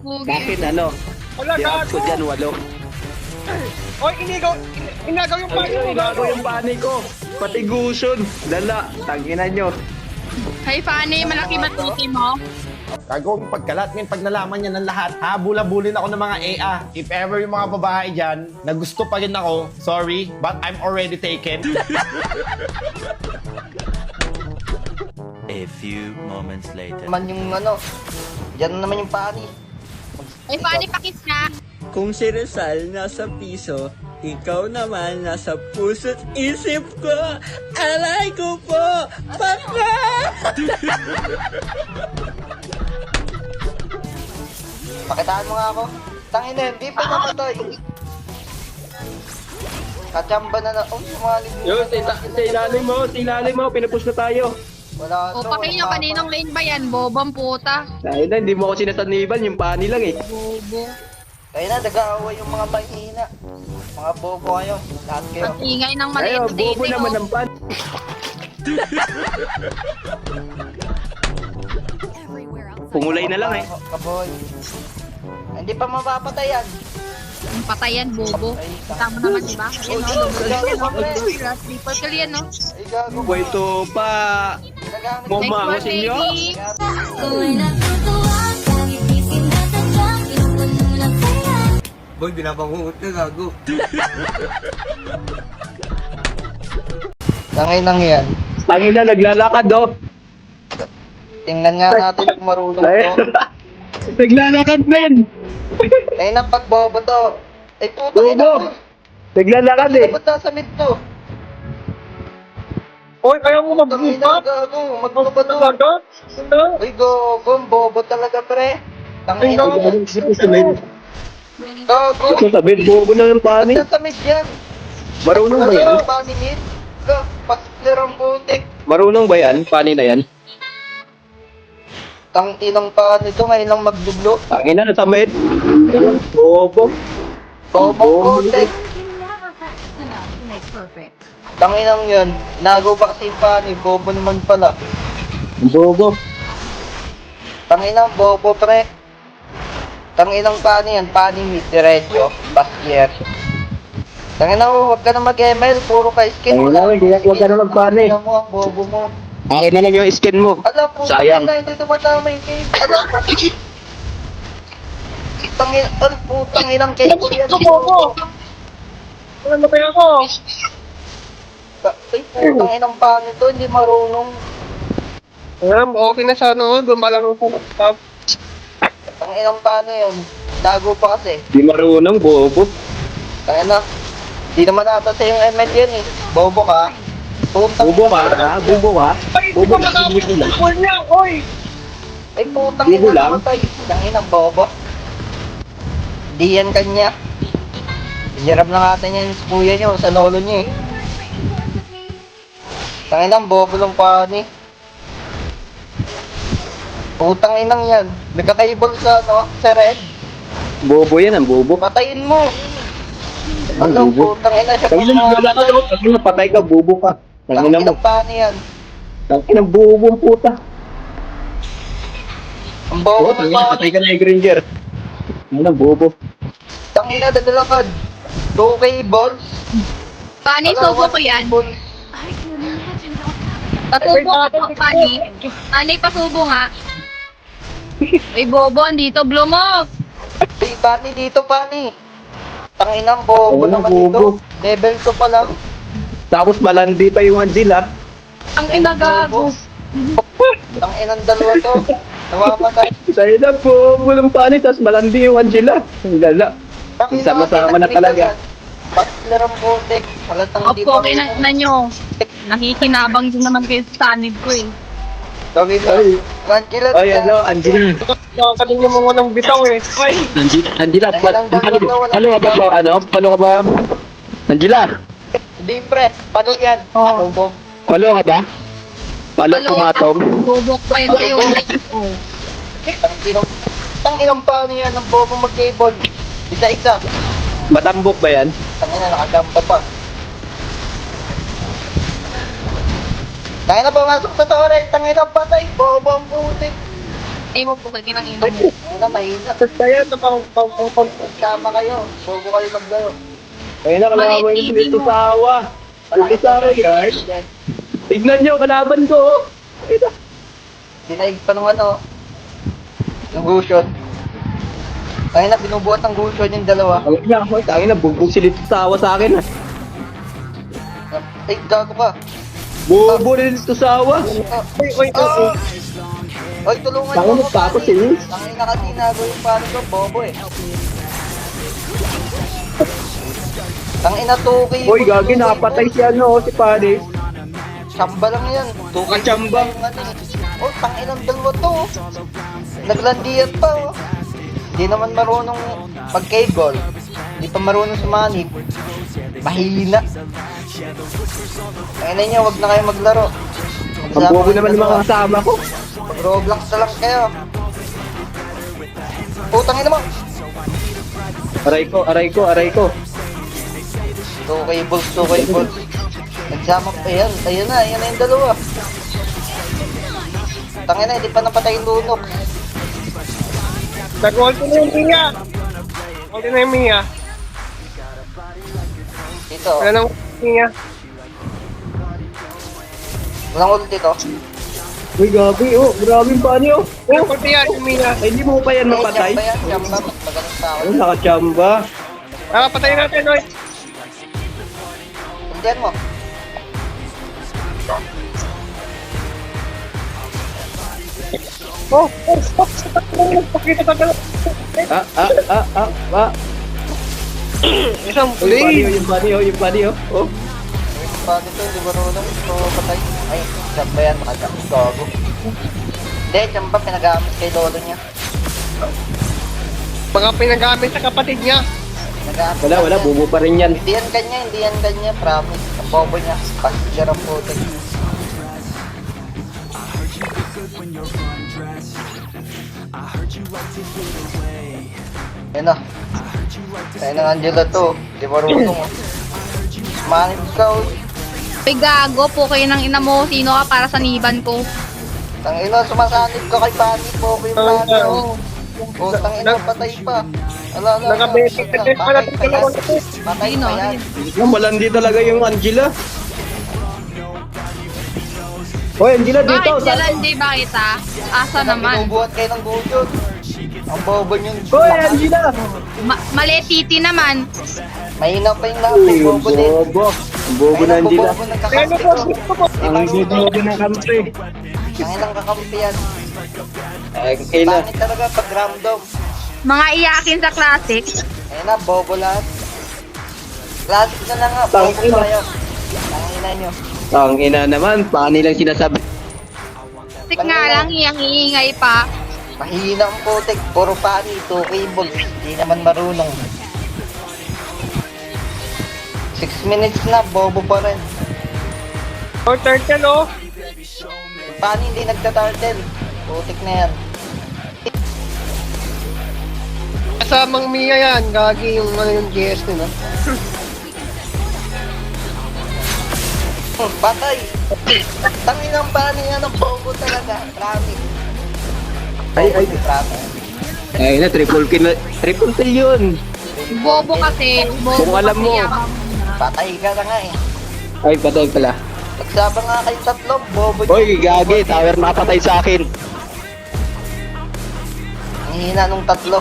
Bakit ano? Wala, Di-out ko gago. dyan, 8. Oy, inagaw yung payo mo, Gago gago. yung pani ko. Pati guson. Dala. Tanginan nyo. Hey, Fanny, malaki ba titi mo? Gago ang pagkalat. Ngayon, pag nalaman niya ng lahat, habula-bulin ako ng mga AA. If ever yung mga babae dyan, na gusto pa rin ako, sorry, but I'm already taken. A few moments later. Naman yung ano, dyan naman yung pani. Hey, Fanny, pakis nga. Kung si Rizal nasa piso, ikaw naman nasa puso't isip ko. Aray ko po, papa! Pakitaan mo nga ako. Tangina, hindi pa namatay. Kachamba na na. Oh, sumalib mo. Yo, sa ilalim mo. Pinupush na tayo. Wala O, to. pakin nyo, kaninong lane ba yan? Bobang puta. Dahil na, hindi mo ako sinasaniban. Yung pani lang eh. Bobo. Kaya na, nag-aaway yung mga mahina. Mga bobo kayo. Lahat kayo. Ang ingay ng maliit Ayo, na bobo titi naman ko. ng pan. Pungulay na lang eh. Kaboy. Hindi pa mapapatay yan. Ang patayan, bobo. Ay, Kita mo naman, di ba? Ayan, no? Double kill, no? Triple kill yan, no? Ay, gago. Pwede pa. Ginagamit. Mom. Next one, Umawasin nyo? baby. Ako'y natutuwa, kahit isip na tadyang, inupuno lang saya. Boy, binabangungot ka, gago. Tangay nang yan. Tangin na, naglalakad oh. Tingnan nga natin kung marunong Ay, to. naglalakad men. Ay, nang pagbobo to. Ay, putang ina. Bobo. Naglalakad eh. Ba't nasa mid to? Oy, kaya mo Putang ina, magbuka. gago. Magbobo to. Gago. Ano? Uy, gogo. Bobo talaga, pre. Tangay na. Gago. Ito sabi, bobo na yung pani. Ba't nasa mid yan? Marunong ba yan? Ano ba ni mid? Pasler ang putik. Marunong ba yan? Pani na yan? Tangtinang pa nito ngayon lang magbiglo. Tangin na, nasa med. Bobo. Bobo putik. Perfect. Tanginang yan. Nago ba kasi yung pani? Bobo naman pala. Bobo. Tanginang bobo, pre. Tanginang pani yan. Pani mid. Diretso. Pasyer. Tanginang, huwag ka na mag-ML. Puro ka skin. Tangin na, huwag ka na magpani. Tanginang mo, ang bobo mo. Akin na lang yung skin mo. Alam po, Sayang. na hindi tumatama yung cave. Alam po. Putang inang cave yan. Ano kaya ako? Ay, putang inang paano to, hindi marunong. Okay na sa ano, gumalang ako. Putang inang paano yun. Dago pa kasi. Di marunong, bobo. Kaya na, di naman ata sa yung ML yan eh. Bobo ka. Putang Bobo ka, ha? Bobo ka? Ay, hindi Bobo ko ka, hindi ko lang. Full niya, oy. Ay, putang Bobo ina lang? namatay. Putang inang bobo. Di yan kanya. Hinirap na natin yan sa kuya niyo, sa lolo niyo eh. Tangin lang, bobo lang pa ni. Putang inang yan. May kakaibol sa ano, sa red. Bobo yan, ang bobo. Patayin mo. Ang Ano, bobo. putang ina siya. Tangin na, naglalakad oh. Tangin na, patay ka, bobo ka. Tangin na mo. Tangin paano yan? Tangin na, bobo ang puta. Ang bobo Oh, mo tangin na, patay ka na yung Granger. Tangin na, bobo. Tangin na, dadalakad. 2K balls. Fanny, subo ko yan. Pasubo ko, Fanny. Fanny, pasubo nga. Uy, bobo, andito, blow mo. Hey, Pani dito, Pani. Tangin ang bobo Tangin na, naman bobo. dito. Level 2 pa lang. Tapos malandi pa yung Angela. Ang inagago. Tangin ang dalawa to. Namamatay. Sa'yo na, bobo ng pani. Tapos malandi yung Angela. Ang gala. Tangin Sama-sama na talaga. Butler ang putik. Halatang hindi Opo, na nyo. Nakikinabang din naman kayo sa tanid ko eh. Tawin mo. Ay. Angela. Ay, ano, Angela. Nakakaling mo ng bitaw eh. Ay, Angela, ano ka ba, paano ka ba? Angela, Hindi, pre. Paano yan? Oo. paano ka ba? Paano pumatong? Bobo ko yun kayo. Tangin ang paano yan? Ang bobo mag-cable. Isa-isa. Matambok ba yan? Tangin na, nakagampa pa. Tangin na, pumasok sa torre. Tangin na, patay. Bobo ang putik. Ay mo po kayo ng ino mo. Ano na, mahina. Kaya ito pang Tama kayo. Bobo kayo maglaro. Kaya na kalaban Mali, yung dito sa awa. Dito sa awa, guys. Tignan nyo, kalaban ko. Dinaig pa nung ano. Yung gusion. Kaya na, binubuhat ng gusion yung dalawa. Tangin na, bugbog si Lito sa awa sa akin. Ay, gago ka. Bobo rin Lito sa awa. Oy, tulungan Tangin mo na, tapos si Liz. Tangin na kasi nago yung paano ko, bobo eh. Tangin na, 2K. Hoy, gagi, nakapatay si ano, si Paris. Chamba lang yan. 2K. Chamba. Oh, tangin ang dalawa to. Oh. Naglandian pa oh. Hindi naman marunong mag-cable. Hindi pa marunong sumanib. Mahina. Tangin na nyo, wag na kayo maglaro. Ang bobo naman yung mga kasama ko. Roblox na lang kayo. Putang ina mo. Aray ko. 2K balls. Nagsama pa yan. Ayun na yung dalawa. Tangin na, hindi pa napatay yung lunok. Nag-ulti na yung Mia. Ulti na yung Mia. Dito. Wala nang Mia. Walang ulti to. Uy, gabi, oh. Grabe yung pani, oh. Ulti yan yung Mia. Eh, hindi mo pa yan mapatay. Chamba. Magaling tao. Oh, nakachamba. Patay natin, oy. Undian mo. Isang play. Yung pani, oh. Oh. Paano to? Hindi marunong. Ito patay. Ay, chamba yan. Gago. Hindi, chamba. Pinagamit kay lolo niya. Mga pinagamit sa kapatid niya. Pinagamit Wala, bubo pa rin yan. Hindi yan kanya. Promise. Ang bobo niya. Passenger ang putik. Yan na. Tayo ng Angela to. Di marunong. Oh. Manip ka. Oh. Ay gago po kayo ng ina mo. Sino ka para sa niban ko? Tangina, sumasanib ka kay Pani po. Yung Pani. Oh, tangina, patay pa. Ala. Naka-basic Patay attack pala ito pa yan. talaga. Patay pa yan. Malandi talaga yung Angela. Hoy, Angela dito. Bakit Jalandi ba kita? Asa naman? Binubuhat kayo ng guyon. Ang bobo nyo. Hoy, Angela. Maletiti naman. Mahina pa yung lahat. May bobo din. Ang bobo na Angela. Bobo nagkakampi ko. Ang bobo na kampi. Ang ilang kakampi yan. Ay, kailan? Pangit talaga pag random. Mga iyakin sa classic. Ayun na, bobo lahat. Classic na lang nga. Bobo Tangina. tayo. Tangina nyo. Ang ina naman, paano nilang sinasabi? Tik nga lang, iingay pa. Mahina ang putik. Puro pani. 2K balls. Hindi naman marunong. 6 minutes na. Bobo pa rin. Oh, turtle, oh. Pani hindi nagta-turtle. Putik na yan. Kasamang Mia yan. Gagi yung yung GS nila. Patay. Tangin ang pani yan. Ang bobo talaga. Promise. Ay. Promise. Ay na, triple kill yun. Bobo kasi. Bobo Kung alam mo. kasi yakang Patay ka na nga eh. Ay, patay pala. Nagsabang nga kayo tatlo. Bobo. Hoy, gagi, tower nakapatay sa akin. Ang hina nung tatlo.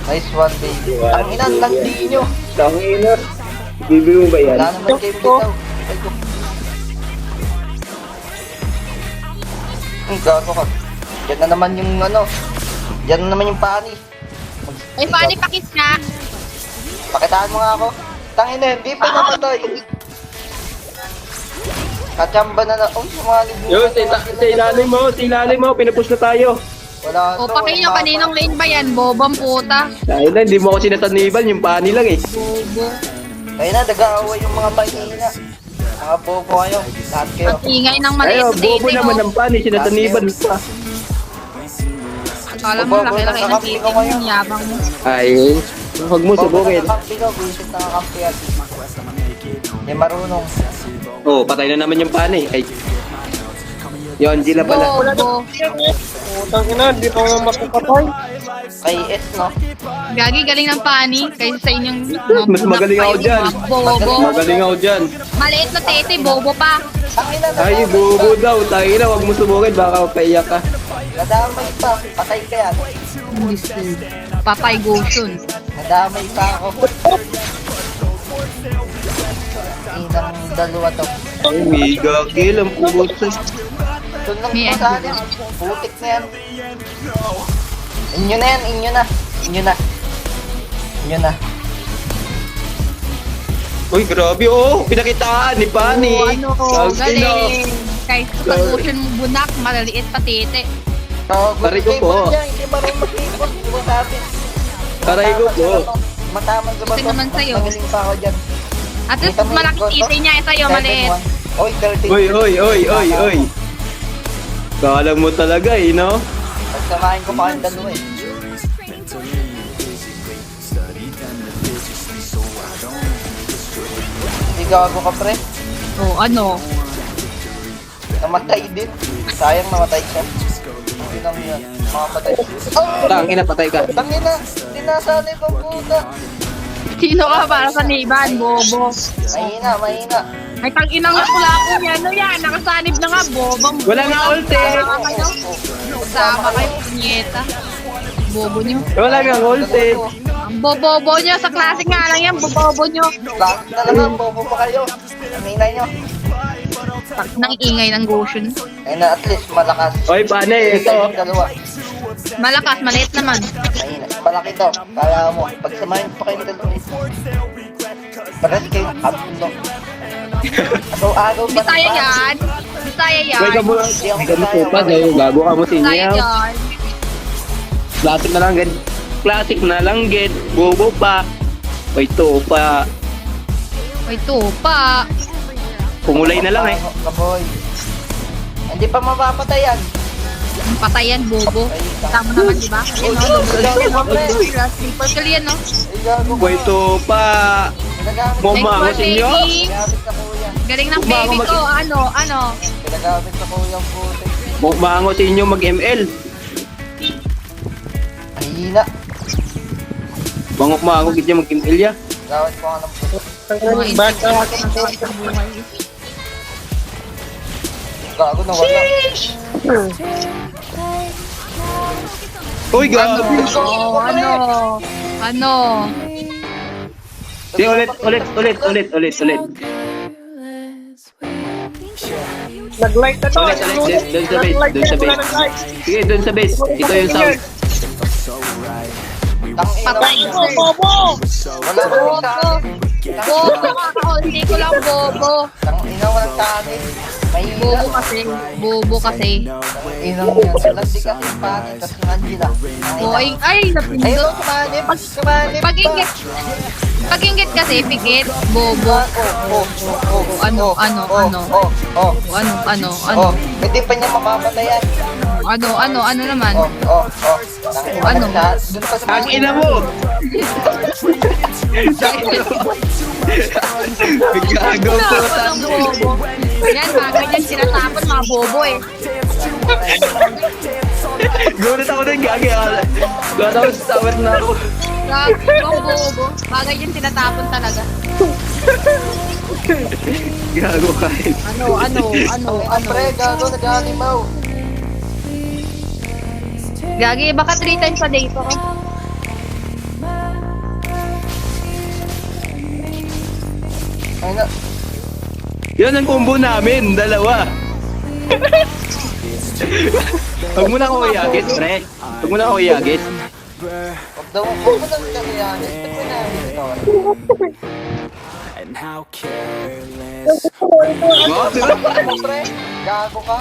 Nice one, baby. Ang ina, landi nyo. Tangina. Bibili mo ba yan? Wala naman kayo bitaw. Ang gago ka. Diyan na naman yung ano. Diyan na naman yung pani. Ay, paano pakis nga? Pakitaan mo nga ako. Tangin na, hindi pa namatay. Kachamba na na. Oh, sumalib mo. Yo, sa ilalim mo, pinupush na tayo. Wala O, pakiyo, kaninong lane ba yan? Bobang puta. Dahil na, hindi mo ako sinataniban, yung pani lang eh. Bobo. Kaya na, nag-aaway yung mga mahina. Mga bobo kayo. Lahat kayo. At ingay ng Ay, maliit oh, na bobo titi naman ko. ng pani, sinataniban pa. Akala mo, laki-laki ng titi mo, yung yabang mo. Ay, huwag mo subukin. Nakakampi ko, buisit na kakampi yan. Hindi marunong. Oh, patay na naman yung pani. Ay. Yung Angela pala. Bobo. Putang ina, di pa nga makapatay. Kay S, no? Gagi, galing ng pani. Kaysa sa inyong Mas magaling ako dyan. Bobo. Magaling ako dyan. Maliit na tete, bobo pa. Tangina na. Ay, bobo daw. Tayo na, wag mo subukin. Baka paiyak ka. Nadamay pa. Patay ka yan. Papay Goshun. Nadamay pa ako. Inang dalawa to. Ay, mega kill. Ang puto. Doon lang May po sa akin. Putik na yan. Inyo na yan, inyo na. Inyo na. Inyo na. Uy, grabe oh. Pinakitaan ni Pani. Ano, galing. Kahit sa Goshun mo bunak, malaliit pa tete. Taray ko po. Hindi marunong mag-ikot. Hindi mo sabi. Taray ko po. Matamang sa bato. Ito naman sa'yo. Magaling pa ako dyan. At least malaki tete niya, sa'yo maliit. Oy, 13. Oy. Kala mo talaga eh, no? Pagsamahin ko pa kayong dalawa eh. Hindi gago ka pre. Oh, ano? Namatay din. Sayang namatay siya. Hindi lang yan. Makapatay. Oh! Tangina, patay ka. Tangina! Dinasanay pang puta. Sino ka para sa Niban, bobo? Mahina. Ay, tang-inang nga pula ko yan. Ano yan? Nakasanib na nga, bobang. Wala nga ulti. Sama kayo, punyeta. Bobo nyo. Wala nga ulti. Ang bobobo nyo. Sa klase nga lang yan, bobobo nyo. Bakit na naman, bobo pa kayo. Aminay nyo. Nang ingay ng Goshun. Ay na, at least malakas. Oy, Pani, ito. Yung dalawa. Malakas, maliit naman. Mahina. Malaki to. Kaya mo, pagsamahin pa kayo ng dalawa. Pares kayo, hapon. Agaw-agaw pa. Bisaya yan. Bisaya yan. Wait, gabo. Hindi ako Gabo bisaya, pa, dayo. Gago ka mo Bisaya sinya. yan. Classic na lang, ged. Classic na lang, ged. Bobo pa. Wait, to pa. Ay, tupa. Pungulay na lang eh. Kaboy. Hindi pa mapapatayan. Ang patayan, bobo. Tama naman, di ba? Yan, no? Simple kill yan, no? Ay, gago. Wait, to pa. Pinagamit. Mama, sa inyo? Pinagamit sa kuya. Galing ng baby ko. Ano? Pinagamit sa kuya ang putik. Maango sa inyo mag-ML. Mahina. Maango gid niya mag-ML ya. Gawin ko nga ng putik. Basta. Gago na wala. Uy, gago. Oh, ano? Di, ulit. Nag-like na to. Ulit, doon sa base. Sige, doon sa base. Ito yung sound. Patay ko. Bobo! Wala ko rin sa akin. Bobo ka. Hindi ko lang bobo. Tangina, walang sa akin. Mahina. Bobo kasi. Inang yan. Landi kasi yung pangit. Tapos yung Angela. Oh, ay, Ayun, napindot. kumanip. Pag-inggit kasi, pikit. Bobo. Ano? Hindi pa niya mamamatayan. Ano naman? Ano? Ano? Doon pa sa Ang ina mo! Gago po. Ang bobo. Yan, bagay yan, sinatapon mga bobo eh. Gulat ako din, gagi. Gulat ako sa tower na ako. Ang bobo. Bagay yan, sinatapon talaga. Gago kahit. Ano? Pre, gago, nag-animaw. Gagi, baka 3 times a day to. Ay na. Yan ang combo namin, dalawa. Huwag mo na ako iyagit, pre. Huwag mo na ako iyagit. Huwag daw mo lang kasi yan. And how careless Wow, diba? Pre, gago ka.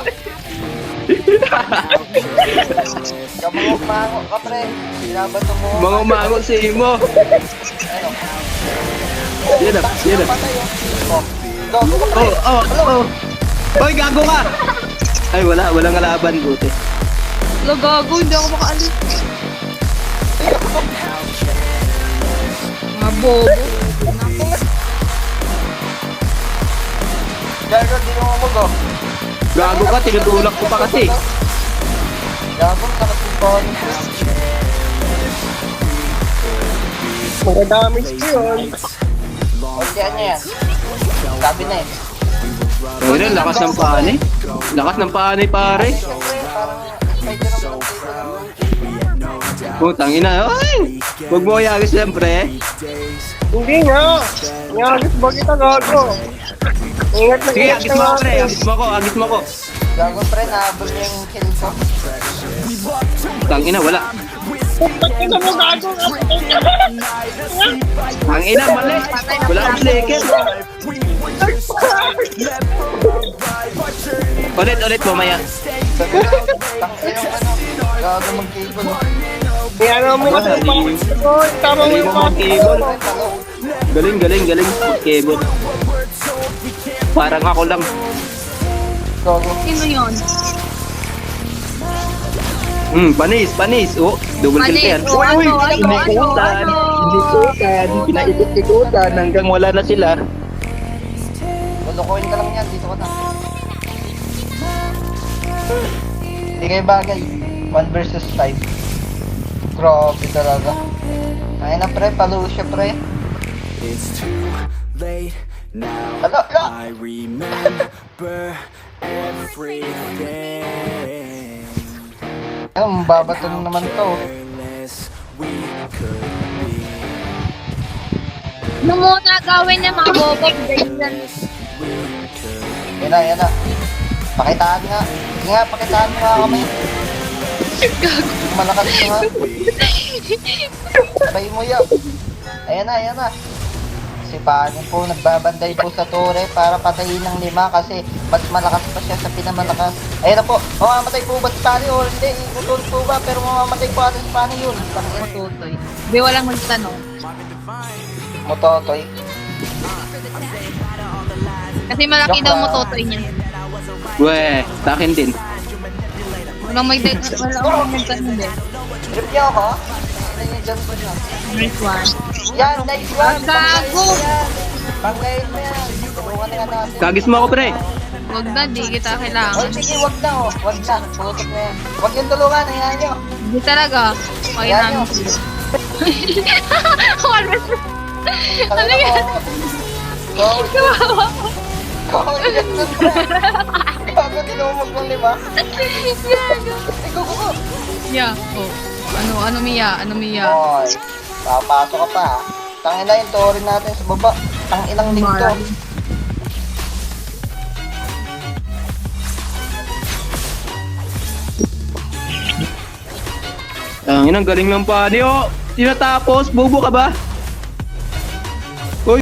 Kamango ka, pre. Binabato mo. Mga umango sa imo. Ano? Yan na. Patay, oh. Gago ka, pre. Oh. Hoy, gago ka! Ay, walang kalaban, buti. Lo, gago, hindi ako makaalis. Mga bobo. Gago, di mo mo go. Gago ka, tinutulak ko pa kasi. Gago, lakas yung body, pre. Mga damage ko yun. Ultihan niya yan. Sabi na eh. Ayun, lakas ng panay. Lakas ng panay, pare. Siyempre, parang Spider-Man Putang ina. Ay! Huwag mo kayagis siyempre. Hindi nga. Ngagis ba kita gago? Ingat na Sige, ingat agis ka mo nga, ako, pre. Agis mo ako, agis mo ako. Gago, pre, nahabol niya yung kill ko. Putang ina, wala. Pagkita mo gago. Ang ina, mali. Wala akong flicker. Ulit mamaya. Tangin yung ano. Gago mag-cable. Kaya naman na sa pangit ko. Tama mo Galing yung mo mag-cable. Galing. Mag-cable. Parang ako lang. Gago. Sino yun? Panis. Oh, double kill Panis. pa yan. Oh, ano? Inikutan hanggang wala na sila. Lulukuhin ka lang yan. Dito ka na. Hindi kayo bagay. 1 versus 5. Grabe talaga. Ay na pre, palo siya pre. It's too late now. Alo. I remember everything. Ang babato naman to. Careless we could be. Ano muna gawin niya mga bobo? Ganyan. Yan na. Pakitaan nga. Sige nga, pakitaan mo nga kami. Malakas ka nga. Sabay mo yan. Ayan na. Si Pani po, nagbabanday po sa tore para patayin ng 5 kasi mas malakas pa siya sa pinamalakas. Ayan na po, mamamatay po ba si Pani o hindi? Ikutul po ba? Pero mamamatay po ata si Pani yun. Tangin tutoy. Di walang magtanong. Mototoy. Kasi malaki Joke daw lang. mo totoy niya. Weh, sa akin din. Walang magtanong din. Trip niyo ako? Ano yung jump ko niya? Nice one. Yan, nice one! Gago! Panggayin mo yan! Tulungan nga natin. Kagis mo ako, pre. Huwag na, di kita Oh, kailangan. sige, wag na oh. Wag na. Putok na yan. Wag yung tulungan, hayaan nyo. Hindi talaga. Kaya Yan namin yun. sila. Almost. Ano Talaga yan? po. Go, yan na pre. Gago, tinumog mo 5. Ay, go. Yeah. Oh. Ano Mia? Oy, papasok ka pa ha. Tangina yung tori natin sa baba. Tanginang link to. Ang galing ng pani, oh. Tinatapos, bobo ka ba? Uy,